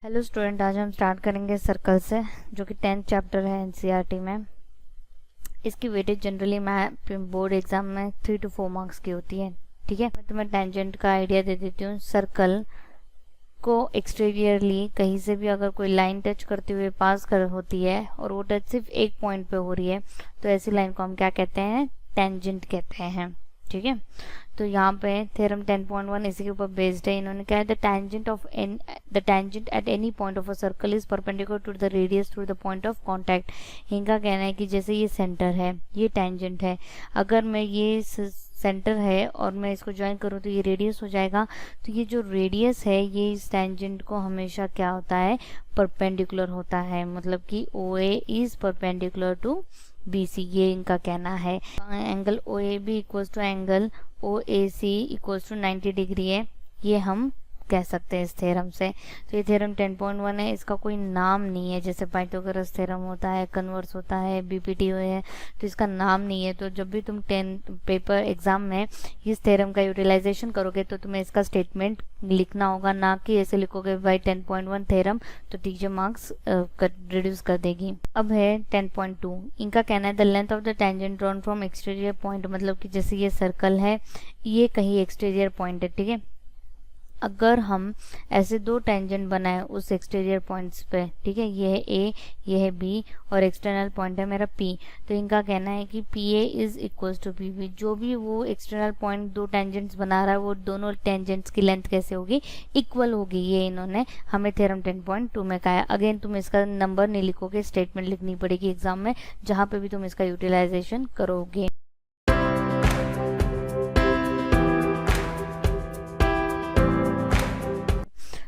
Hello student, आज हम start करेंगे सर्कल से, जो कि 10th चैप्टर है एनसीईआरटी में। इसकी वेटेज जनरली बोर्ड एग्जाम में 3 to 4 मार्क्स की होती है। ठीक है, मैं तुम्हें टेंजेंट का आइडिया दे देती हूँ। सर्कल को एक्सटीरियरली कहीं से भी अगर कोई लाइन टच करते हुए पास कर होती है और वो टच सिर्फ एक पॉइंट पे हो रही है, तो ऐसी लाइन को हम क्या कहते हैं? टेंजेंट कहते हैं। ठीक है, तो यहाँ पे थ्योरम 10.1 इसी के ऊपर बेस्ड है। इन्होंने कहा the tangent at any point of a circle is perpendicular to the radius through the point of contact. इनका कहना है कि जैसे ये सेंटर है, ये टेंजेंट है, अगर मैं ये सेंटर है और मैं इसको ज्वाइन करूँ तो ये रेडियस हो जाएगा। तो ये जो रेडियस है ये इस टेंजेंट को हमेशा क्या होता है? परपेंडिकुलर होता है, मतलब कि OA is perpendicular to BC, ये इनका कहना है। Angle OAB equals to angle OAC equals to 90 degree है, ये हम कह सकते हैं इस थ्योरम से। तो ये थ्योरम 10.1 है, इसका कोई नाम नहीं है। जैसे पाइथागोरस थ्योरम होता है, कन्वर्स होता है, BPT है, तो इसका नाम नहीं है। तो जब भी तुम 10 पेपर एग्जाम में इस थ्योरम का यूटिलाइजेशन करोगे तो तुम्हें इसका स्टेटमेंट लिखना होगा, ना कि ऐसे लिखोगे बाई 10.1 थ्योरम, तो टीचर मार्क्स रिड्यूस कर देगी। अब है 10.2। इनका कहना है the length of the tangent drawn from exterior point, मतलब कि जैसे ये सर्कल है, ये कहीं एक्सटीरियर पॉइंट है। ठीक है, अगर हम ऐसे दो टेंजेंट बनाए उस एक्सटीरियर पॉइंट्स पे, ठीक है, ये है A, ये है B और एक्सटर्नल पॉइंट है मेरा P, तो इनका कहना है कि PA is equals to PB। जो भी वो एक्सटर्नल पॉइंट दो टेंजेंट्स बना रहा है, वो दोनों टेंजेंट्स की लेंथ कैसे होगी? इक्वल होगी। ये इन्होंने हमें थ्योरम 10.2 में कहा है। अगेन तुम इसका नंबर नहीं लिखोगे, स्टेटमेंट लिखनी पड़ेगी एग्जाम में, जहाँ पे भी तुम इसका यूटिलाइजेशन करोगे।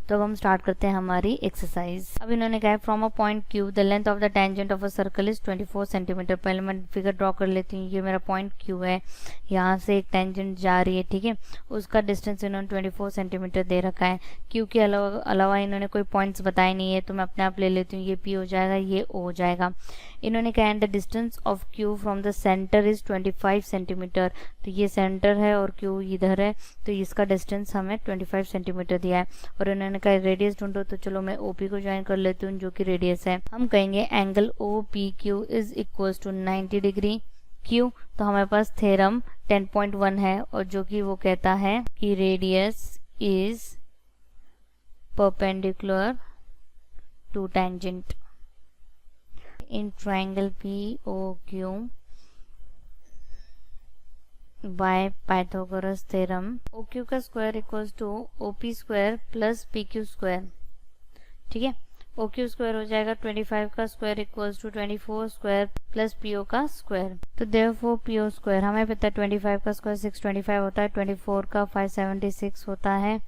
तो अब हम स्टार्ट करते हैं हमारी एक्सरसाइज। अब इन्होंने कहा है from a point Q the length of the tangent of a circle is 24 centimetre. पहले मैं फिगर ड्रॉ कर लेती हूँ। ये मेरा पॉइंट Q है, यहाँ से एक टेंजेंट जा रही है, ठीक है, उसका डिस्टेंस इन्होंने 24 सेंटीमीटर दे रखा है। Q के अलावा इन्होंने कोई पॉइंट्स बताए नहीं है, तो मैं अपने आप ले लेती हूँ। ये P हो जाएगा, ये O हो जाएगा। इन्होंने कहा and the distance of Q from the centre is 25 centimetre. तो ये सेंटर है और Q इधर है, तो इसका डिस्टेंस हमें 25 सेंटीमीटर दिया है। और इन्होंने कहा रेडियस ढूंढो, तो चलो मैं OP को ज्वाइन कर लेती हूँ, जो कि रेडियस है। हम कहेंगे angle OPQ is equals to 90 degree. Q, तो हमारे पास थ्योरम 10.1 है, और जो कि वो कहता है कि radius is perpendicular to tangent in triangle POQ by Pythagoras theorem. OQ का square equals to OP square plus PQ square. ठीक है, OQ स्क्वायर हो जाएगा 25 का square equals to 24 square plus PO का स्क्वायर। तो देयरफॉर PO स्क्वायर हमें पता है 25 का स्क्वायर 625 होता है, 24 का 576 होता है।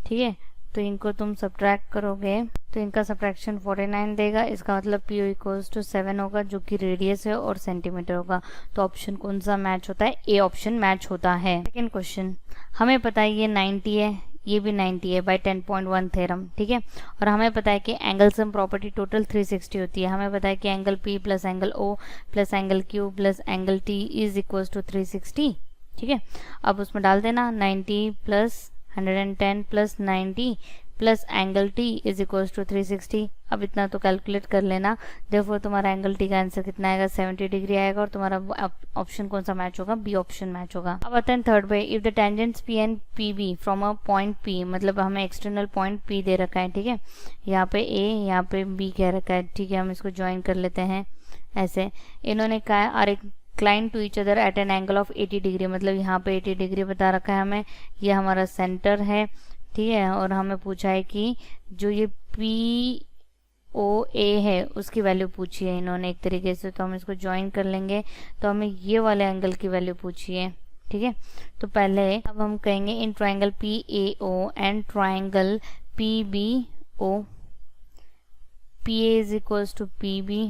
ठीक है, तो इनको तुम सब्ट्रैक्ट करोगे तो इनका सब्ट्रैक्शन 49 देगा। इसका मतलब PO इक्वल्स टू 7 होगा, जो कि रेडियस है, और सेंटीमीटर होगा। तो ऑप्शन कौन सा मैच होता है? A ऑप्शन मैच होता है। सेकेंड क्वेश्चन, हमें पता है ये 90 है, ये भी 90 है बाय 10.1 थ्योरम। ठीक है, और हमें पता है कि एंगल सम प्रॉपर्टी टोटल 360 होती है। हमें पता है कि angle P plus angle O plus angle Q plus angle T is equals to 360। ठीक है, अब उसमें डाल देना 90 plus 110 plus 90 plus angle T is equals to 360। अब इतना तो कैलकुलेट कर लेना। देयरफॉर तुम्हारा एंगल T का आंसर कितना आएगा? 70 डिग्री आएगा। और तुम्हारा ऑप्शन कौन सा मैच होगा? B ऑप्शन मैच होगा। अब आता है थर्ड पे, if the tangents P and PB from a point P, मतलब हमें एक्सटर्नल पॉइंट P दे रखा है। ठीक है, यहाँ पे A, यहाँ पे B कह रखा है। ठीक है, हम इसको ज्वाइन कर लेते हैं ऐसे। इन्होंने कहा और एक incline to each other at an angle of 80 degree, मतलब यहाँ पे 80 डिग्री बता रखा है हमें। ये हमारा सेंटर है, ठीक है, और हमें पूछा है कि जो ये POA है उसकी वैल्यू पूछी है इन्होंने एक तरीके से। तो हम इसको ज्वाइन कर लेंगे, तो हमें ये वाले एंगल की वैल्यू पूछी है। ठीक है, तो पहले अब हम कहेंगे in triangle PAO and triangle PBO, PA is equals to PB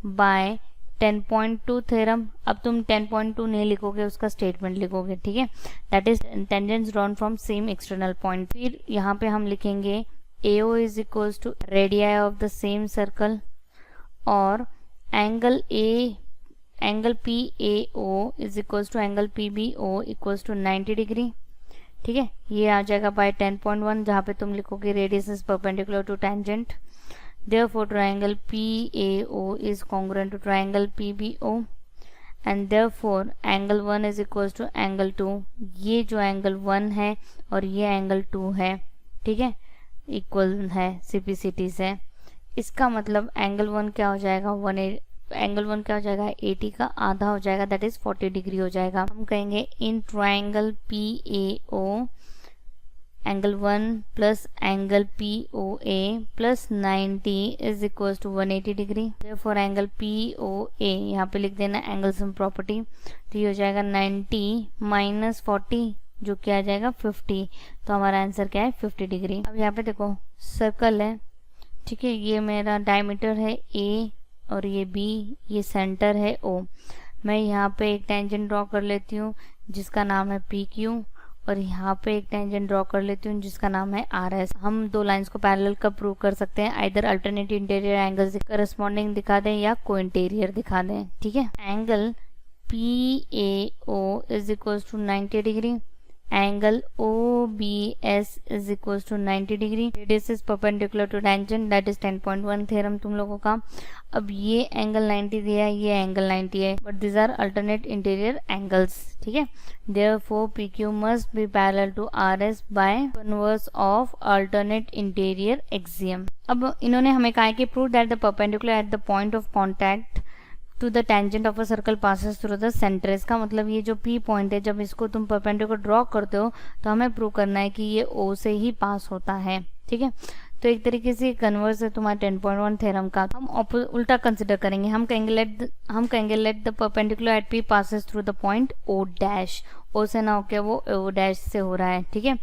by 10.2 theorem. अब तुम 10.2 नहीं लिखोगे, उसका स्टेटमेंट लिखोगे। ठीक है, that is tangents drawn from same external point. फिर यहाँ पे हम लिखेंगे AO is equals to radii of the same circle, और angle PAO is equals to angle PBO equals to 90 degree. ठीक है। ये आ जाएगा बाय 10.1, जहाँ पे तुम लिखोगे radius is perpendicular to tangent. Therefore triangle PAO is congruent to triangle PBO and therefore angle 1 is equals to angle 2। ये जो angle 1 है और ये angle 2 है, ठीक है, इक्वल है CPCT से। इसका मतलब angle 1 क्या हो जाएगा, एंगल 1 क्या हो जाएगा, 80 का आधा हो जाएगा, दैट इज 40 डिग्री हो जाएगा। हम कहेंगे in triangle PAO angle 1 plus angle POA plus 90 is equal to 180 degree. For angle POA यहाँ पे लिख देना एंगल सम प्रॉपर्टी, तो ये हो जाएगा 90 माइनस 40 जो क्या आ जाएगा 50। तो हमारा आंसर क्या है 50 डिग्री। अब यहाँ पे देखो सर्कल है, ठीक है, ये मेरा डायमीटर है A और ये B, ये सेंटर है O। मैं यहाँ पे एक टेंजेंट ड्रॉ कर लेती हूँ जिसका नाम है PQ और यहाँ पे एक टेंजेंट ड्रॉ कर लेती हूँ जिसका नाम है RS। हम दो लाइंस को पैरेलल कब प्रूव कर सकते हैं, either alternate interior angles corresponding दिखा दें या को इंटीरियर दिखा दें, ठीक है। Angle PAO is equal to 90 degree, angle OBS is equal to 90 degree, radius is perpendicular to tangent, that is 10.1 theorem तुम लोगों का। अब ये एंगल 90 दिया है, ये एंगल 90 है, but this are alternate interior angles, ठीक है। Therefore PQ must be parallel to RS by converse of alternate interior axiom. अब इन्होंने हमें कहा है कि prove that the perpendicular at the point of contact to the tangent of a circle passes through the centre. इसका मतलब ये जो P पॉइंट है, जब इसको तुम परपेंडिकुलर ड्रॉ करते हो तो हमें प्रूव करना है कि ये O से ही पास होता है, ठीक है। तो एक तरीके से कन्वर्स है तुम्हारा 10.1 थ्योरम का। हम उल्टा कंसिडर करेंगे, हम कहेंगे let the perpendicular eight P passes through the point O dash, O से ना होके वो O डैश से हो रहा है, ठीक है।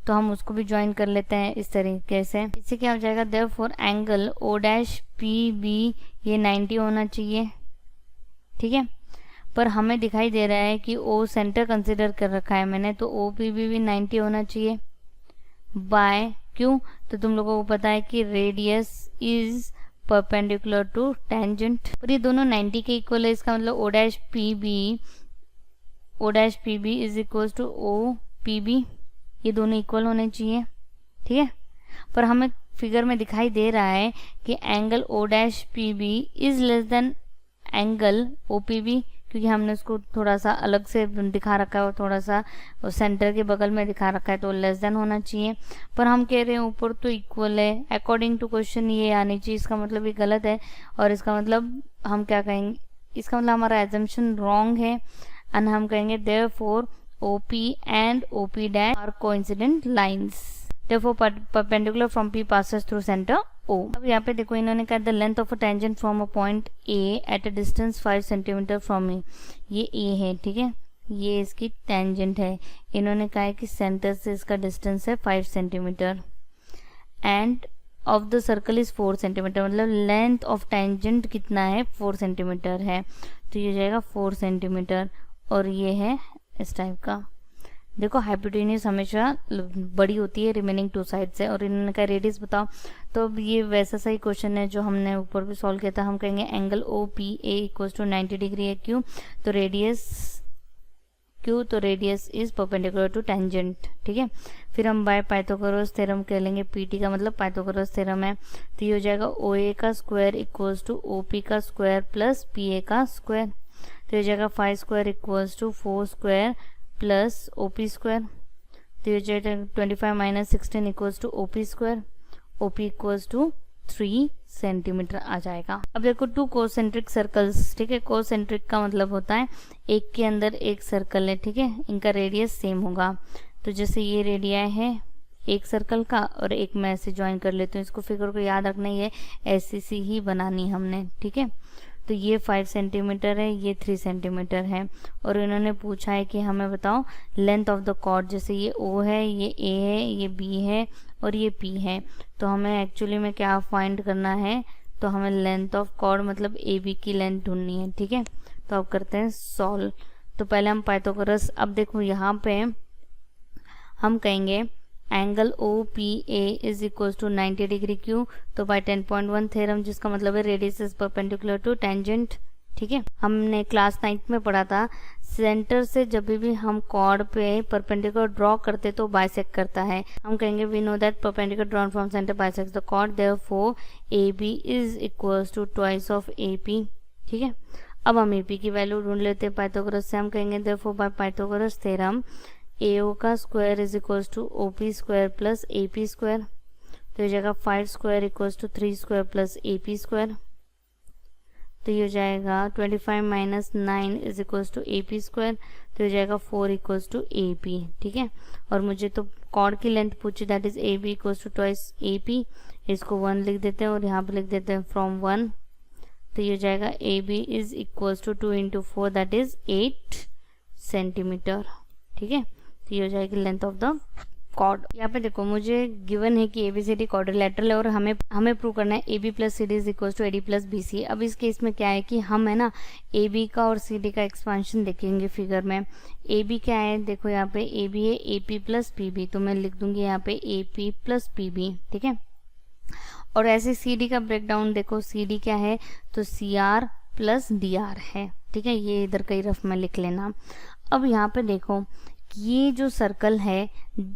तो हम उसको भी ज्वाइन कर लेते हैं इस तरीके से। इससे क्या हो जाएगा, therefore angle O dash PB ये 90 होना चाहिए, ठीक है। पर हमें दिखाई दे रहा है कि O सेंटर कंसिडर कर रखा है मैंने, तो OPB भी 90 होना चाहिए बाय, क्यों, तो तुम लोगों को पता है कि radius is perpendicular to tangent, पर ये दोनों 90 के इक्वल है। इसका मतलब O dash PB is equal to OPB, ये दोनों इक्वल होने चाहिए, ठीक है। पर हमें फिगर में दिखाई दे रहा है कि angle O dash PB is less than angle OPB, क्योंकि हमने उसको थोड़ा सा अलग से दिखा रखा है और थोड़ा सा सेंटर के बगल में दिखा रखा है, तो लेस देन होना चाहिए। पर हम कह रहे हैं ऊपर तो इक्वल है, अकॉर्डिंग टू क्वेश्चन ये आनी चाहिए। इसका मतलब ये गलत है और इसका मतलब हम क्या कहेंगे, इसका मतलब हमारा एजम्पशन रॉन्ग है एंड हम कहेंगे therefore OP and OP dash are coincident lines, therefore perpendicular from P passes through centre O। अब यहाँ पे देखो इन्होंने कहा the length of a tangent from a point A at a distance 5 centimetre from E, ये A है, ठीक है, ये इसकी टेंजेंट है। इन्होंने कहा है कि सेंटर से इसका डिस्टेंस है 5 centimetre end of the circle is 4 centimetre, मतलब लेंथ ऑफ टेंजेंट कितना है 4 सेंटीमीटर है, तो ये जाएगा 4 सेंटीमीटर और ये है इस टाइप का। देखो हाइपोटेन्यूज हमेशा बड़ी होती है रिमेनिंग टू साइड से, और इन्होंने कहा रेडियस बताओ, तो अब ये वैसा सही क्वेश्चन है जो हमने ऊपर भी सॉल्व किया था। हम कहेंगे angle OPA equal to 90 degree है, क्यों, तो radius is perpendicular to tangent, ठीक है। फिर हम बाय पाइथागोरस थ्योरम कह लेंगे, PT का मतलब पाइथागोरस थ्योरम है, तो ये हो जाएगा OA का स्क्वायर इक्वल्स टू OP का स्क्वायर प्लस PA का स्क्वायर, तो ये हो जाएगा 5 square equals to 4 square plus OP square, तो ये जाएगा 25 minus 16 equals to OP square, OP equals to 3 centimetre आ जाएगा। अब देखो 2 कोसेंट्रिक सर्कल्स, ठीक है, कोसेंट्रिक का मतलब होता है एक के अंदर एक सर्कल है, ठीक है, इनका रेडियस सेम होगा। तो जैसे ये रेडिया है एक सर्कल का और एक मैं ऐसे ज्वाइन कर लेती हूँ, इसको फिगर को याद रखना ही है, ऐसी सी ही बनानी हमने, ठीक है। तो ये 5 सेंटीमीटर है, ये 3 सेंटीमीटर है, और इन्होंने पूछा है कि हमें बताओ लेंथ ऑफ द कॉर्ड, जैसे ये O है, ये A है, ये B है और ये P है, तो हमें एक्चुअली में क्या फाइंड करना है, तो हमें लेंथ ऑफ कॉर्ड मतलब AB की लेंथ ढूंढनी है, ठीक है। तो अब करते हैं सॉल्व। तो पहले हम पाइथागोरस, अब देखो यहाँ पे हम कहेंगे angle OPA is equal to 90 degree, क्यों, तो बाय 10.1 थ्योरम, जिसका मतलब है radius is perpendicular to tangent, ठीक है, हमने क्लास 9th में पढ़ा था सेंटर से जब भी हम कॉर्ड पे परपेंडिकुलर ड्रॉ करते तो बाइसेक्ट करता है। हम कहेंगे we know that perpendicular drawn from centre bisects the chord, therefore AB is equals to twice of AP। ठीक है, अब हम AP की वैल्यू ढूंढ लेते हैं पाइथागोरस से। हम कहेंगे therefore by Pythagoras theorem AO का square is equals to OP square plus AP square, तो ये जाएगा 5 square equals to 3 square plus AP square, तो ये हो जाएगा 25 minus 9 is equals to AP square, तो ये जाएगा 4 इक्वल्स टू AP। ठीक है, और मुझे तो कॉर्ड की लेंथ पूछी, that is AB equals to twice AP, इसको 1 लिख देते हैं और यहाँ पे लिख देते हैं फ्रॉम 1, तो ये हो जाएगा AB is equals to 2 into 4 that is 8 centimetre. ठीक है, तो ये हो जाएगी लेंथ ऑफ द कॉर्ड। यहाँ पे देखो मुझे गिवन है कि ABCD क्वाड्रिलेटरल है और हमें प्रूव करना है AB plus CD is equal to AD plus BC। अब इस केस में क्या है कि हम है ना AB का और CD का एक्सपेंशन देखेंगे फिगर में। AB क्या है, देखो यहाँ पे AB है AP प्लस PB, तो मैं लिख दूंगी यहाँ पे AP प्लस PB। ठीक है, और ऐसे CD का ब्रेकडाउन देखो, CD क्या है तो CR प्लस DR है। ठीक है, ये इधर कहीं रफ में लिख लेना। अब यहाँ पे देखो ये जो सर्कल है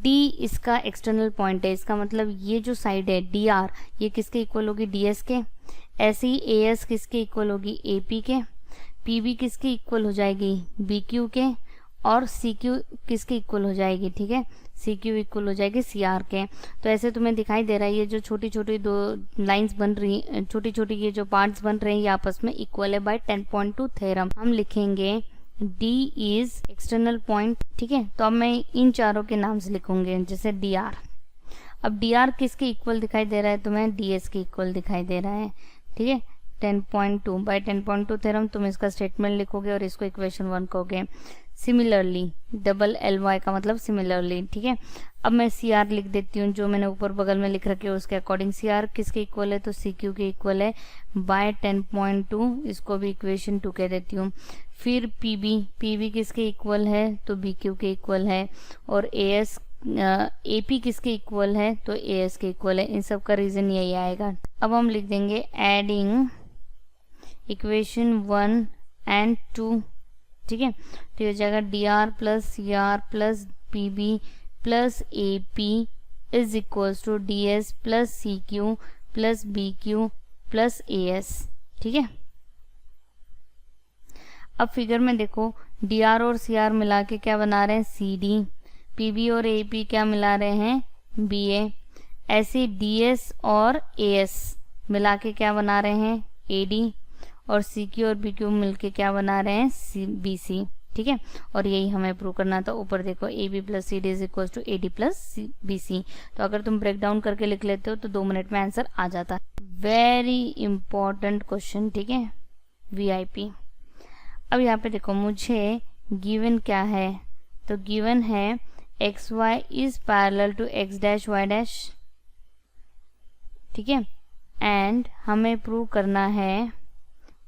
D इसका एक्सटर्नल पॉइंट है, इसका मतलब ये जो साइड है DR ये किसके इक्वल होगी DS के, ऐसे ही AS किसके इक्वल होगी AP के, PB किसके इक्वल हो जाएगी BQ के, और CQ किसके इक्वल हो जाएगी, ठीक है CQ इक्वल हो जाएगी CR के। तो ऐसे तुम्हें दिखाई दे रहा है ये जो छोटी छोटी दो लाइंस बन रही, छोटी छोटी ये जो पार्ट्स बन रहे हैं ये आपस में इक्वल है बाय 10.2 थ्योरम। हम लिखेंगे D इज एक्सटर्नल पॉइंट। ठीक है, तो अब मैं इन चारों के नाम से लिखूंगे, जैसे DR। अब DR किसके इक्वल दिखाई दे रहा है, तुम्हें DS के इक्वल दिखाई दे रहा है। ठीक है, 10.2 बाय 10.2 थ्योरम तुम इसका स्टेटमेंट लिखोगे और इसको इक्वेशन 1 कहोगे। सिमिलरली डबल LY का मतलब सिमिलरली। ठीक है, अब मैं CR लिख देती हूँ, जो मैंने ऊपर बगल में लिख रखे है उसके अकॉर्डिंग। CR किसके इक्वल है तो CQ के इक्वल है बाय 10.2, इसको भी इक्वेशन 2 कह देती हूँ। फिर PB किसके इक्वल है तो BQ के इक्वल है, और AP किसके इक्वल है तो AS के इक्वल है। इन सब का रीजन यही आएगा। अब हम लिख देंगे एडिंग इक्वेशन 1 एंड 2। ठीक है, तो ये हो जाएगा DR plus CR plus PB plus AP is equals to DS plus CQ plus BQ plus AS। ठीक है, अब फिगर में देखो DR और CR मिला के क्या बना रहे हैं CD, PB और AP क्या मिला रहे हैं BA, ऐसे DS और AS मिला के क्या बना रहे हैं AD, और CQ और BQ मिलके क्या बना रहे हैं BC। ठीक है, और यही हमें प्रूव करना था। ऊपर देखो AB plus CD is equal to AD plus BC, तो अगर तुम ब्रेक डाउन करके लिख लेते हो तो 2 मिनट में आंसर आ जाता है। Very important question. ठीक है, VIP। अब यहाँ पे देखो मुझे गिवन क्या है, तो गिवन है XY is parallel to X dash Y dash. ठीक है, एंड हमें प्रूव करना है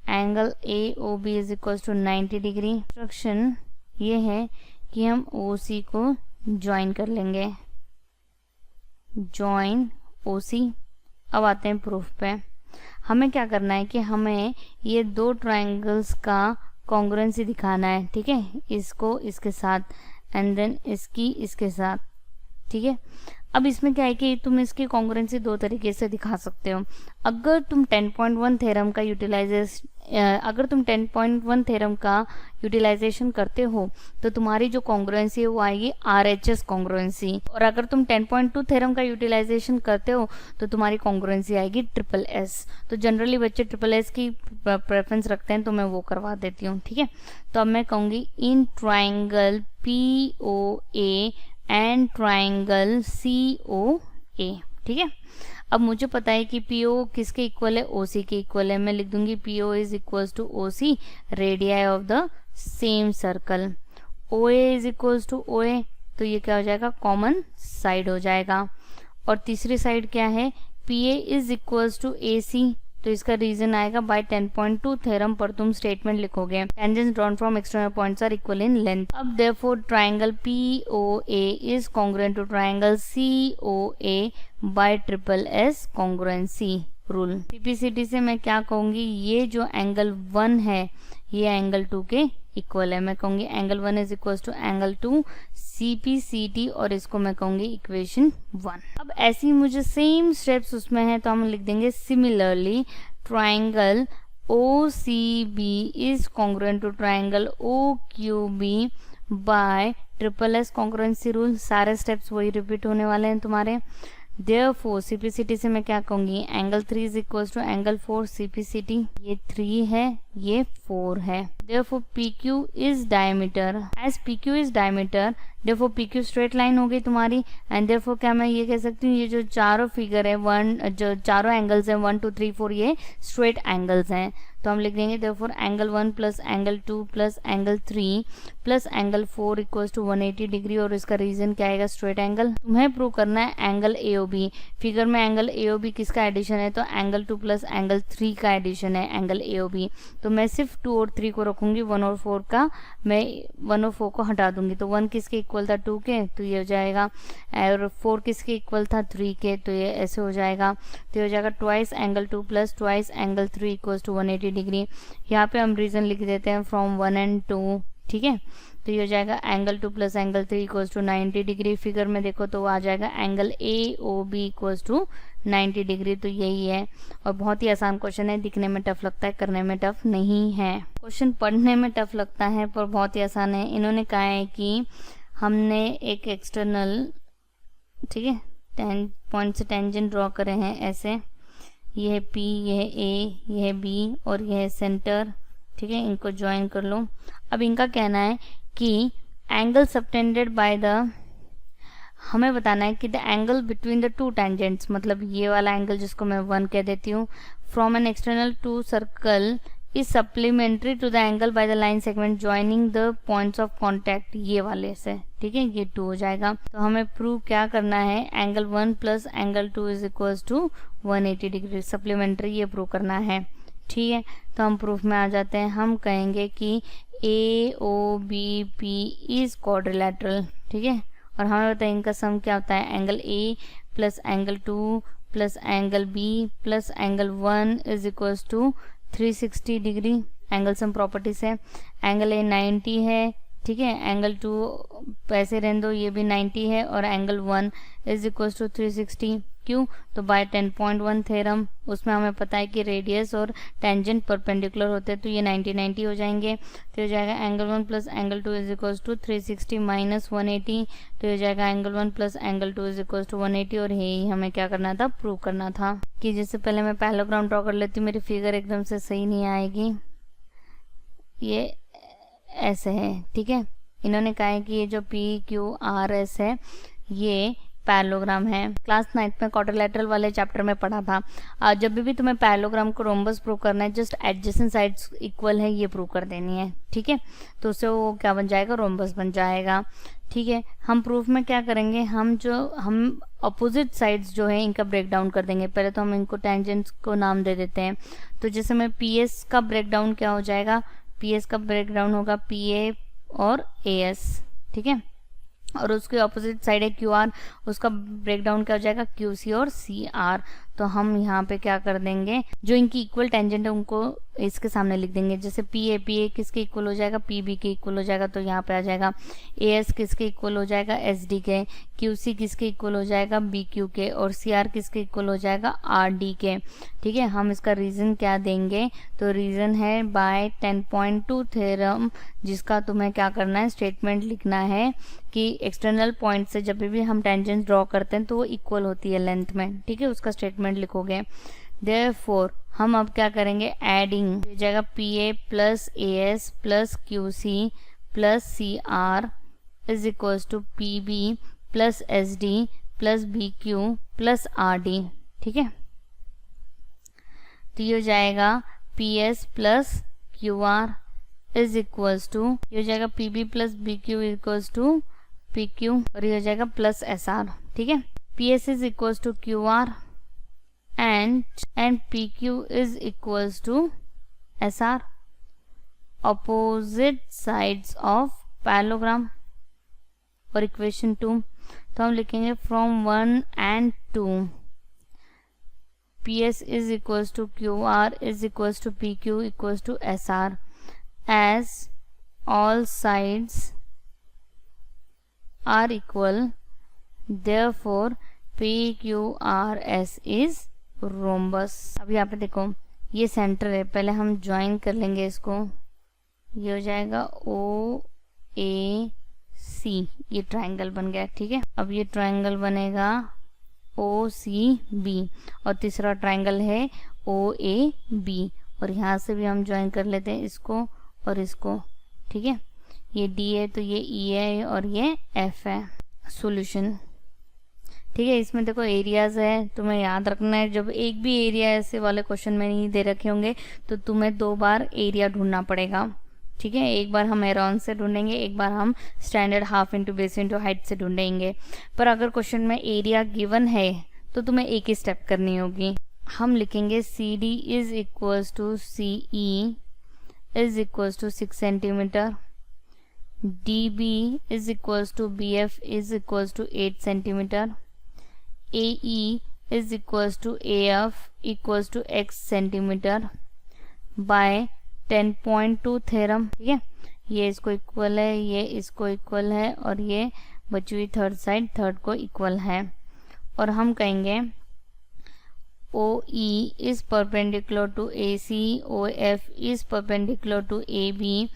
angle AOB is equal to 90 degree. Instruction ये है कि हम OC को ज्वाइन कर लेंगे, ज्वाइन OC। अब आते हैं प्रूफ पे। हमें क्या करना है कि हमें ये 2 ट्रायंगल्स का कॉन्ग्रुएंसी दिखाना है। ठीक है, इसको इसके साथ एंड देन इसकी इसके साथ। ठीक है, अब इसमें क्या है कि तुम इसकी कॉन्ग्रुएंसी 2 तरीके से दिखा सकते हो। अगर तुम 10.1 थ्योरम का यूटिलाइजेशन करते हो तो तुम्हारी जो कॉन्ग्रुएंसी है वो आएगी RHS कॉन्ग्रुएंसी, और अगर तुम 10.2 थ्योरम का यूटिलाइजेशन करते हो तो तुम्हारी कॉन्ग्रुएंसी आएगी SSS। तो जनरली बच्चे SSS की प्रेफरेंस रखते हैं, तो मैं वो करवा देती हूँ। ठीक है, तो अब मैं कहूँगी in triangle POA and triangle COA। ठीक है, अब मुझे पता है कि PO किसके इक्वल है OC के इक्वल है। मैं लिख दूंगी PO is equals to OC radii of the same circle. OA is equals to OA, तो ये क्या हो जाएगा कॉमन साइड हो जाएगा। और तीसरी साइड क्या है PA is equals to AC, तो इसका रीजन आएगा बाय 10.2 थ्योरम पर तुम स्टेटमेंट लिखोगे tangents drawn from external points are equal in length. अब therefore triangle POA is congruent to triangle COA by SSS congruency. Rule. CPCT से मैं क्या कहूँगी, ये जो एंगल 1 है ये एंगल 2 के इक्वल है। मैं कहूँगी angle 1 is equal to angle 2 CPCT, और इसको मैं कहूँगी इक्वेशन 1। अब ऐसी मुझे सेम स्टेप्स उसमें है तो हम लिख देंगे similarly triangle OCB is congruent to triangle OQB by triple S congruency rule. सारे स्टेप्स वही रिपीट होने वाले हैं तुम्हारे। देयरफॉर सीपीसीटी से मैं क्या कहूँगी, angle 3 is equal to angle 4 CPCT. ये 3 है, ये 4 है। Therefore PQ is diameter, as PQ is diameter therefore PQ straight line हो गई तुम्हारी। एंड देयरफॉर क्या मैं ये कह सकती हूँ, ये जो चारों फिगर है जो चारों एंगल्स हैं 1 2 3 4 ये स्ट्रेट एंगल्स हैं। तो हम लिख देंगे therefore angle 1 plus angle 2 plus angle 3 plus angle 4 equals to 180 degree, और इसका रीजन क्या आएगा, स्ट्रेट एंगल। तुम्हें प्रूव करना है एंगल AOB। फिगर में एंगल AOB किसका एडिशन है, तो एंगल 2 प्लस एंगल 3 का एडिशन है एंगल AOB। तो मैं सिर्फ 2 और 3 को रखूंगी, 1 और 4 का मैं 1 और 4 को हटा दूंगी। तो 1 किसके इक्वल था, 2 के, तो ये हो जाएगा। और 4 किसके इक्वल था, 3 के, तो ये ऐसे हो जाएगा। तो ये हो जाएगा twice angle 2 plus twice angle 3 equals to 180 degree. यहाँ पे हम रीजन लिख देते हैं फ्रॉम 1 and 2, ठीक है। तो ये हो जाएगा angle 2 plus angle 3 equals to 90 degree. Figure में देखो तो आ जाएगा angle AOB equals to 90 degree. तो यही है, और बहुत ही आसान क्वेश्चन है, दिखने में टफ लगता है, करने में टफ नहीं है। क्वेश्चन पढ़ने में टफ लगता है पर बहुत ही आसान है। इन्होंने कहा है कि हमने एक एक्सटर्नल, ठीक है, 10 पॉइंट से टेंजेंट ड्रॉ करे हैं ऐसे, यह P, यह A, यह B और यह सेंटर, ठीक है, इनको ज्वाइन कर लो। अब इनका कहना है कि एंगल सबटेंडेड बाय द, हमें बताना है कि the angle between the two tangents, मतलब ये वाला एंगल जिसको मैं 1 कह देती हूँ, from an external to circle is supplementary to the angle by the line segment joining the points of contact, ये वाले से, ठीक है, ये 2 हो जाएगा। तो हमें प्रूव क्या करना है, angle 1 plus angle 2 is equals to 180 degree, supplementary, ये प्रूव करना है, ठीक है। तो हम प्रूफ में आ जाते हैं। हम कहेंगे कि AOBP इज क्वाड्रिलेटरल, ठीक है, और हमें बताएं इनका सम क्या होता है, angle A plus angle 2 plus angle B plus angle 1 is equals to 360 degree. Angle sum property से एंगल A 90 है, ठीक है, एंगल 2 पैसे रहने दो, ये भी 90 है, और एंगल 1 इज इक्वल्स टू 360। क्यों, तो बाय 10.1 थ्योरम, उसमें हमें पता है कि रेडियस और टेंजेंट परपेंडिकुलर होते हैं, तो ये 90 हो जाएंगे। तो हो जाएगा angle 1 plus angle 2 is equals to 360 minus 180। तो हो जाएगा angle 1 plus angle 2 is equals to 180। और यही हमें क्या करना था, प्रूव करना था। कि जैसे पहले मैं पैरेललोग्राम ड्रॉ कर लेती हूँ, मेरी फिगर एकदम से सही नहीं आएगी, ये ऐसे है, ठीक है। इन्होंने कहा है कि ये जो PQRS है ये पैरेललोग्राम है। क्लास 9th में क्वाड्रिलेटरल वाले चैप्टर में पढ़ा था। जब भी तुम्हें पैरेललोग्राम को रोम्बस प्रूव करना है, जस्ट एडजेसेंट साइड्स इक्वल है ये प्रूव कर देनी है, ठीक है। तो उससे वो क्या बन जाएगा, रोम्बस बन जाएगा, ठीक है। हम प्रूफ में क्या करेंगे, हम अपोजिट साइड्स जो है इनका ब्रेक डाउन कर देंगे। पहले तो हम इनको टेंजेंट्स को नाम दे देते हैं। तो जैसे में PS का ब्रेक डाउन क्या हो जाएगा, PS का ब्रेक डाउन होगा PA और AS, ठीक है। और उसके ऑपोजिट साइड है QR, उसका ब्रेक डाउन क्या हो जाएगा, QC और CR। तो हम यहाँ पे क्या कर देंगे, जो इनकी इक्वल टेंजेंट है उनको इसके सामने लिख देंगे। जैसे PA किसके इक्वल हो जाएगा, PB के इक्वल हो जाएगा, तो यहाँ पे आ जाएगा। AS किसके इक्वल हो जाएगा, SD के। QC किसके इक्वल हो जाएगा, BQ के। और CR किसके इक्वल हो जाएगा, RD के, ठीक है। हम इसका रीजन क्या देंगे, तो रीजन है बाय 10.2 थ्योरम, जिसका तुम्हें क्या करना है, स्टेटमेंट लिखना है कि एक्सटर्नल पॉइंट से जब भी हम टेंजेंट ड्रॉ करते हैं तो वो इक्वल होती है लेंथ में, ठीक है। उसका स्टेटमेंट लिखोगे। देयरफॉर हम अब क्या करेंगे, एडिंग हो जाएगा PA plus AS plus QC plus CR is equals to PB plus SD plus BQ plus RD, ठीक है। तो ये हो जाएगा PS plus QR is equals to, ये हो जाएगा PB plus BQ equals to PQ, और ये हो जाएगा प्लस SR, ठीक है। PS is equals to QR and PQ is equals to SR, opposite sides of parallelogram। और इक्वेशन 2 तो हम लिखेंगे from 1 and 2 PS is equals to QR is equals to PQ equals to SR as all sides are equal, therefore PQRS is rhombus। अब यहाँ पे देखो ये centre है, पहले हम ज्वाइन कर लेंगे इसको, ये हो जाएगा OAC, ये ट्रायंगल बन गया, ठीक है। अब ये ट्रायंगल बनेगा OCB और तीसरा ट्रायंगल है OAB और यहाँ से भी हम ज्वाइन कर लेते हैं इसको और इसको, ठीक है। ये D है तो ये E है और ये F है। सॉल्यूशन, ठीक है। इसमें देखो एरियाज है, तुम्हें याद रखना है जब एक भी एरिया ऐसे वाले क्वेश्चन में नहीं दे रखे होंगे तो तुम्हें 2 बार एरिया ढूंढना पड़ेगा, ठीक है। एक बार हम एरॉन से ढूंढेंगे, एक बार हम standard half into base into height से ढूंढेंगे। पर अगर क्वेश्चन में एरिया गिवन है तो तुम्हें एक ही स्टेप करनी होगी। हम लिखेंगे CD is equals to CE is equals to 6 centimetre, DB is equals to BF is equals to 8 centimetre, AE is equals to AF equals to X centimetre by 10.2 theorem, ठीक है। ये इसको इक्वल है, ये इसको इक्वल है और ये बची हुई थर्ड साइड थर्ड को इक्वल है। और हम कहेंगे OE is perpendicular to AC, OF is perpendicular to AB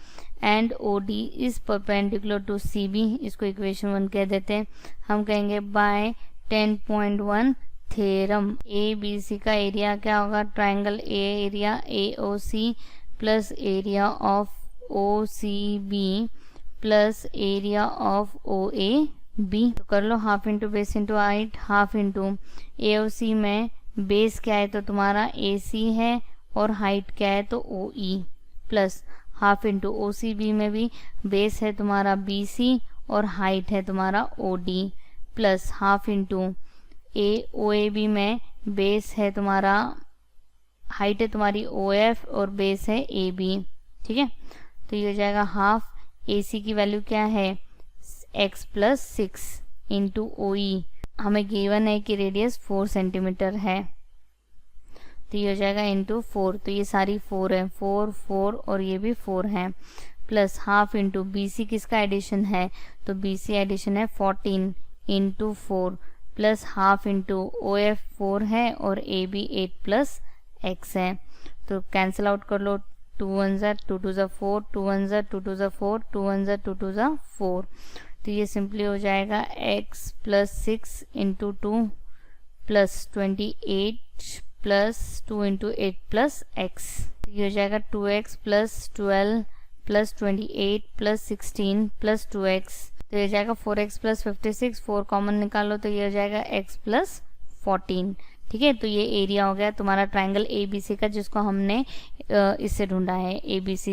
and OD is perpendicular to CB। इसको इक्वेशन 1 कह देते हैं। हम कहेंगे बाय 10.1 थ्योरम ABC का एरिया क्या होगा, triangle A area AOC plus area of OCB plus area of OAB। तो कर लो half into base into height, half into AOC में बेस क्या है तो तुम्हारा AC है और हाइट क्या है तो OE plus half into OCB में भी बेस है तुम्हारा BC और हाइट है तुम्हारा OD plus half into OAB में बेस है तुम्हारा, हाइट है तुम्हारी OF और बेस है AB, ठीक है। तो ये हो जाएगा हाफ, AC की वैल्यू क्या है x प्लस 6 इंटू OE, हमें गिवन है कि रेडियस 4 सेंटीमीटर है तो ये हो जाएगा इंटू 4, तो ये सारी 4 है, 4 4 और ये भी 4 है प्लस हाफ इंटू BC किसका एडिशन है तो BC एडिशन है 14 into 4 plus half into OF 4 है और AB 8 प्लस x है। तो कैंसिल आउट कर लो, 2 1 ज़ा 2 2 ज़ा 4, 2 1 ज़ा 2 2 ज़ा 4, 2 1 ज़ा 2 2 ज़ा 4। तो ये सिंपली हो जाएगा x plus 6 into 2 plus 28 plus 2 into 8 plus x। तो ये हो जाएगा 2x plus 12 plus 28 plus 16 plus 2x। तो ये हो जाएगा 4x प्लस 56, 4 कॉमन निकालो तो ये हो जाएगा x प्लस 14, ठीक है। तो ये एरिया हो गया तुम्हारा ट्रायंगल ABC का जिसको हमने इससे ढूंढा है, ABC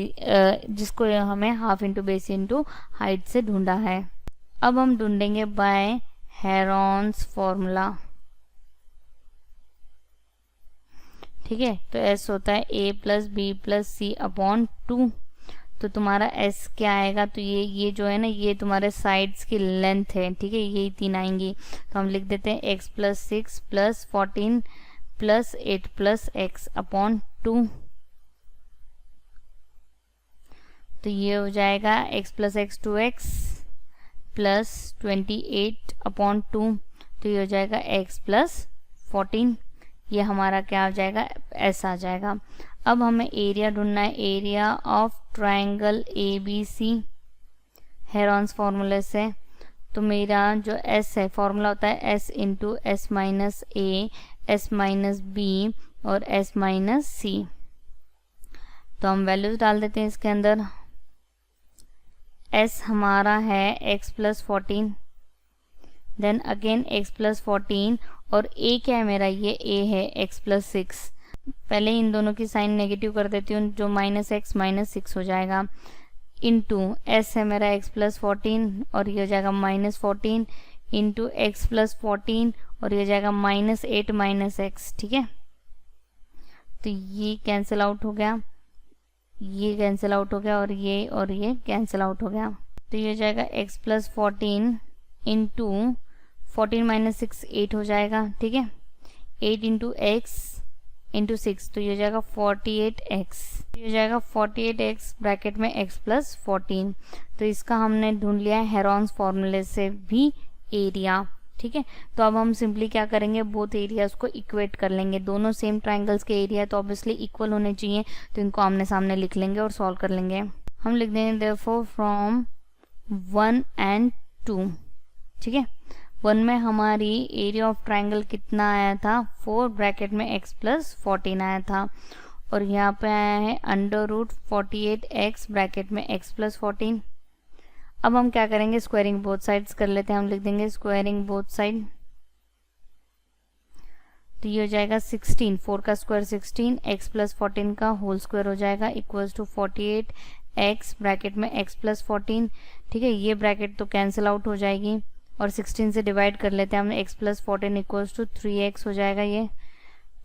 जिसको हमें half into base into height से ढूंढा है। अब हम ढूंढेंगे बाय हेरॉन्स फॉर्मूला, ठीक है। तो S होता है A plus B plus C upon 2। तो तुम्हारा S क्या आएगा तो ये जो है ना ये तुम्हारे साइड्स की लेंथ है, ठीक है, यही 3 आएंगी। तो हम लिख देते हैं x plus 6 plus 14 plus 8 plus x upon 2। तो ये हो जाएगा x plus x 2x plus 28 upon 2। तो ये हो जाएगा x प्लस 14, ये हमारा क्या हो जाएगा S आ जाएगा। अब हमें एरिया ढूंढना है, area of triangle ABC Heron's फॉर्मूले से। तो मेरा जो S है फॉर्मूला होता है S into S minus A, S minus B और S माइनस C। तो हम वैल्यूज डाल देते हैं इसके अंदर। S हमारा है x plus 14, then again x plus 14 और A क्या है मेरा, ये A है x प्लस 6। पहले इन दोनों की साइन नेगेटिव कर देती हूँ, जो माइनस एक्स माइनस 6 हो जाएगा, इंटू S है मेरा x प्लस 14 और ये हो जाएगा माइनस 14 इंटू एक्स प्लस 14 और ये हो जाएगा माइनस 8 माइनस एक्स, ठीक है। तो ये कैंसिल आउट हो गया, ये कैंसिल आउट हो गया और ये कैंसिल आउट हो गया। तो ये हो जाएगा x प्लस 14 इंटू 14 माइनस 6 8 हो जाएगा, ठीक है। 8 इंटू एक्स इंटू 6, तो ये हो जाएगा 48x, ये हो जाएगा 48x ब्रैकेट में x प्लस 14। तो इसका हमने ढूंढ लिया है हेरॉन्स फॉर्मूले से भी एरिया, ठीक है। तो अब हम सिंपली क्या करेंगे, बोथ एरियाज को इक्वेट कर लेंगे। दोनों सेम ट्राइंगल्स के एरिया तो ऑब्वियसली इक्वल होने चाहिए, तो इनको आमने सामने लिख लेंगे और सॉल्व कर लेंगे। हम लिख देंगे देयरफॉर फ्रॉम 1 and 2, ठीक है। 1 में हमारी एरिया ऑफ ट्राइंगल कितना आया था, 4 ब्रैकेट में x प्लस 14 आया था, और यहाँ पे आया है √48x ब्रैकेट में x प्लस 14। अब हम क्या करेंगे, स्क्वायरिंग बोथ साइड्स कर लेते हैं। हम लिख देंगे स्क्वायरिंग बोथ साइड, तो ये हो जाएगा 16, 4 का स्क्वायर 16, x प्लस 14 का होल स्क्वायर हो जाएगा इक्वल्स टू 48x ब्रैकेट में x प्लस 14, ठीक है। ये ब्रैकेट तो कैंसिल आउट हो जाएगी और 16 से डिवाइड कर लेते हैं हम, x plus 14 equals to 3x हो जाएगा ये,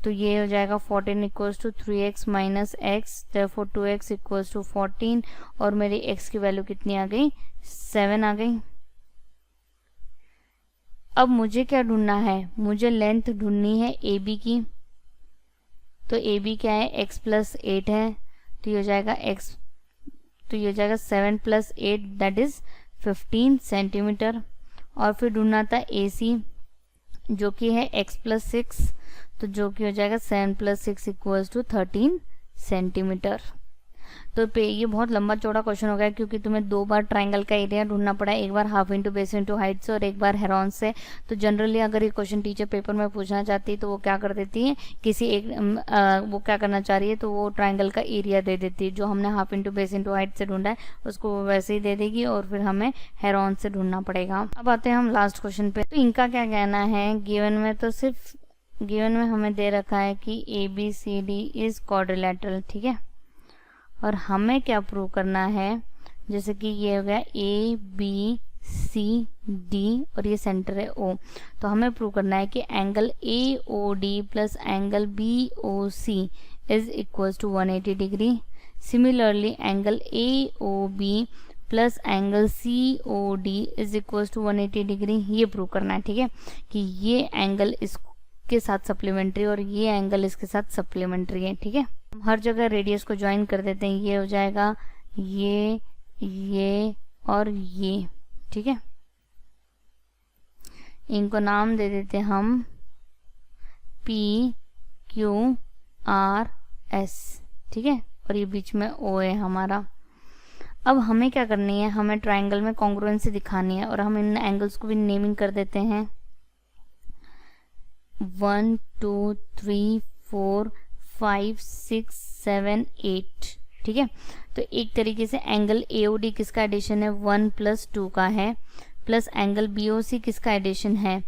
तो ये हो जाएगा 14 equals to 3x minus x, therefore 2x equals to 14, और मेरी x की वैल्यू कितनी आ गई, 7 आ गई। अब मुझे क्या ढूंढना है, मुझे लेंथ ढूंढनी है AB की, तो AB क्या है, x प्लस 8 है, तो ये हो जाएगा x, तो ये हो जाएगा 7 प्लस 8 दैट इज 15 सेंटीमीटर। और फिर ढूंढना था AC जो कि है x प्लस 6, तो जो कि हो जाएगा 7 प्लस 6 इक्वल्स टू 13 सेंटीमीटर। तो ये बहुत लंबा चौड़ा क्वेश्चन हो गया क्योंकि तुम्हें 2 बार ट्राइंगल का एरिया ढूंढना पड़ा है, एक बार half into base into height से और एक बार हेरॉन से। तो जनरली अगर ये क्वेश्चन टीचर पेपर में पूछना चाहती है तो वो क्या कर देती है, किसी एक वो क्या करना चाह रही है तो वो ट्राइंगल का एरिया दे देती है, जो हमने half into base into height से ढूंढा है उसको वो वैसे ही दे देगी और फिर हमें हेरॉन से ढूंढना पड़ेगा। अब आते हैं हम लास्ट क्वेश्चन पे। तो इनका क्या कहना है, गिवन में तो सिर्फ गिवन में हमें दे रखा है कि ABCD इज क्वाड्रिलेटरल, ठीक है। और हमें क्या प्रूव करना है, जैसे कि ये हो गया ABCD और ये सेंटर है O, तो हमें प्रूव करना है कि angle AOD plus angle BOC is equals to 180 degree. Similarly angle AOB plus angle COD is equals to 180 degree, ये प्रूव करना है, ठीक है, कि ये एंगल इसके साथ सप्लीमेंट्री और ये एंगल इसके साथ सप्लीमेंट्री है, ठीक है। हम हर जगह रेडियस को ज्वाइन कर देते हैं, ये हो जाएगा ये और ये, ठीक है। इनको नाम दे देते हैं हम PQRS, ठीक है, और ये बीच में O है हमारा। अब हमें क्या करनी है, हमें ट्राइंगल में कॉन्ग्रुएंसी दिखानी है और हम इन एंगल्स को भी नेमिंग कर देते हैं 1 2 3 4 5 6 7 8, ठीक है। तो एक तरीके से एंगल AOD किसका एडिशन है, 1 प्लस 2 का है, प्लस एंगल BOC किसका एडिशन है,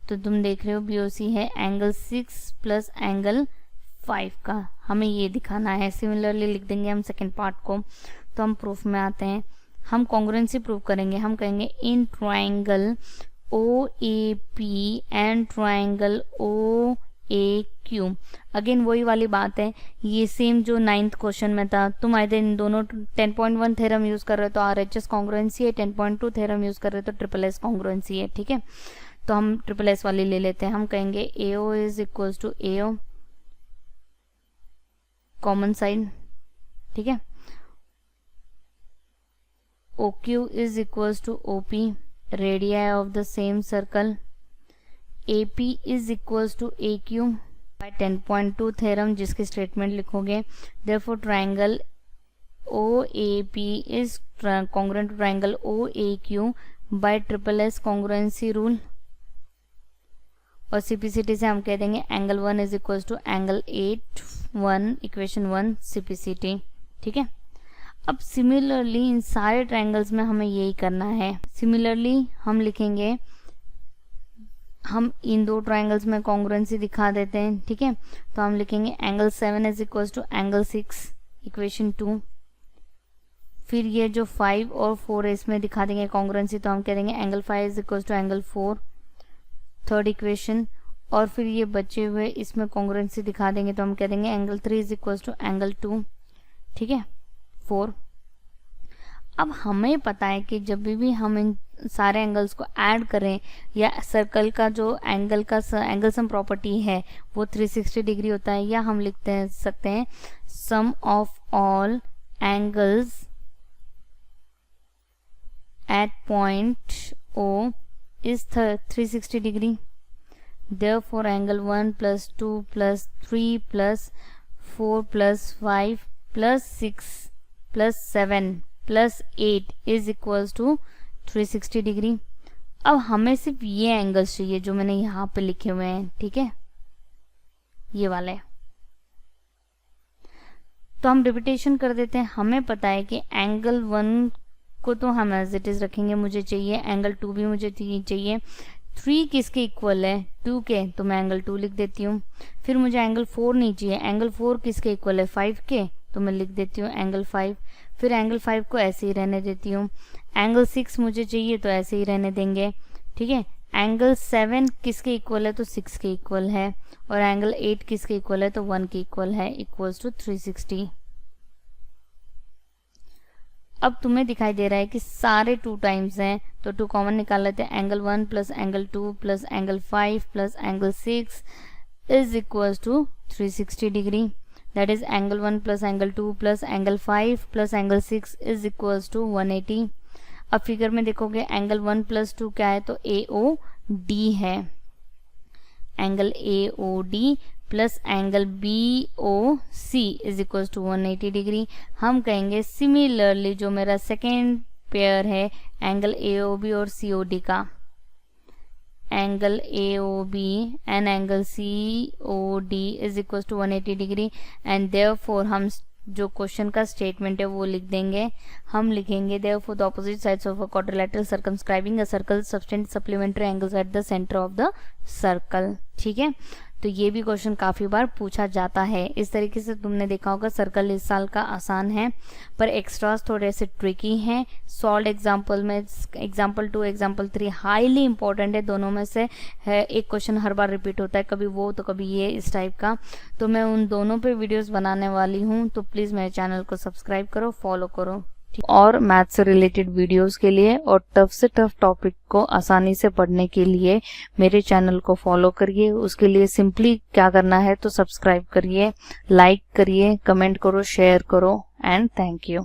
तो तुम देख रहे हो BOC है एंगल 6 प्लस एंगल 5 का, हमें ये दिखाना है। सिमिलरली लिख देंगे हम सेकेंड पार्ट को। तो हम प्रूफ में आते हैं, हम कॉन्ग्रुएंसी प्रूव करेंगे। हम कहेंगे in triangle OAP and triangle OAQ, again वही वाली बात है, ये सेम जो 9th क्वेश्चन में था, तुम आए थे इन दोनों 10.1 थ्योरम यूज कर रहे हो तो RHS कॉन्ग्रुएंसी है, 10.2 थ्योरम यूज कर रहे हो तो SSS कॉन्ग्रुएंसी है, ठीक है। तो हम SSS वाली ले लेते हैं। हम कहेंगे AO is equals to AO common side, ठीक है, OQ is equals to OP radii of the same circle, AP is equals to AQ by 10.2 theorem जिसकी स्टेटमेंट लिखोगे, therefore triangle OAP is congruent to triangle OAQ by SSS congruency rule, और CPCT से हम कह देंगे angle 1 is equals to angle 8 1 equation 1 CPCT, ठीक है। अब सिमिलरली इन सारे ट्रायंगल्स में हमें यही करना है। सिमिलरली हम लिखेंगे, हम इन 2 ट्रायंगल्स में कॉन्ग्रुएंसी दिखा देते हैं, ठीक है। तो हम लिखेंगे angle 7 is equals to angle 6 equation 2, फिर ये जो 5 और 4 है इसमें दिखा देंगे कॉन्ग्रुएंसी, तो हम कह देंगे angle 5 is equals to angle 4 third equation, और फिर ये बचे हुए इसमें कॉन्ग्रुएंसी दिखा देंगे तो हम कह देंगे angle 3 is equals to angle 2, ठीक है 4। अब हमें पता है कि जब भी हम इन सारे एंगल्स को ऐड करें, या सर्कल का जो एंगल सम प्रॉपर्टी है वो 360 डिग्री होता है, या हम लिखते सकते हैं sum of all angles at point O is 360 degree. Therefore angle 1 plus 2 plus 3 plus 4 plus 5 plus 6 plus 7 plus 8 is equals to 360 degree. अब हमें सिर्फ ये एंगल्स चाहिए जो मैंने यहाँ पे लिखे हुए हैं, ठीक है, ये वाले। तो हम रिपीटेशन कर देते हैं। हमें पता है कि एंगल 1 को तो हम एज इट इज रखेंगे, मुझे चाहिए एंगल 2 भी मुझे चाहिए। 3 किसके इक्वल है? 2 के, तो मैं एंगल 2 लिख देती हूँ। फिर मुझे एंगल 4 नहीं चाहिए, एंगल 4 किसके इक्वल है? 5 के, तो मैं लिख देती हूँ एंगल 5। फिर एंगल 5 को ऐसे ही रहने देती हूँ। एंगल 6 मुझे चाहिए तो ऐसे ही रहने देंगे, ठीक है। एंगल 7 किसके इक्वल है? तो 6 के इक्वल है। और एंगल 8 किसके इक्वल है? तो 1 के इक्वल है, इक्वल्स टू 360। अब तुम्हें दिखाई दे रहा है कि सारे 2 टाइम्स हैं, तो 2 कॉमन निकाल लेते हैं। Angle 1 plus angle 2 plus angle 5 plus angle 6 is equals to 360 degree. That is angle 1 plus angle 2 plus angle 5 plus angle 6 is equals to 180। अब फिगर में देखोगे एंगल 1 प्लस 2 क्या है? तो AOD है। Angle AOD plus angle BOC is equal to 180 degree. हम कहेंगे similarly जो मेरा सेकेंड पेयर है एंगल AOB और COD का, angle AOB and angle COD is equal to 180 degree. And therefore हम जो क्वेश्चन का स्टेटमेंट है वो लिख देंगे। हम लिखेंगे therefore the opposite sides of a quadrilateral circumscribing a circle subtend supplementary angles at the centre of the circle, ठीक है। तो ये भी क्वेश्चन काफ़ी बार पूछा जाता है। इस तरीके से तुमने देखा होगा सर्कल इस साल का आसान है, पर एक्स्ट्रास थोड़े से ट्रिकी हैं। सॉल्व एग्जाम्पल में एग्जाम्पल 2 एग्जाम्पल 3 हाईली इंपॉर्टेंट है। दोनों में से है एक क्वेश्चन हर बार रिपीट होता है, कभी वो तो कभी ये, इस टाइप का। तो मैं उन दोनों पे वीडियोस बनाने वाली हूँ, तो प्लीज़ मेरे चैनल को सब्सक्राइब करो, फॉलो करो। और मैथ से रिलेटेड वीडियोस के लिए और टफ से टफ टॉपिक को आसानी से पढ़ने के लिए मेरे चैनल को फॉलो करिए। उसके लिए सिंपली क्या करना है, तो सब्सक्राइब करिए, लाइक करिए, कमेंट करो, शेयर करो, एंड थैंक यू।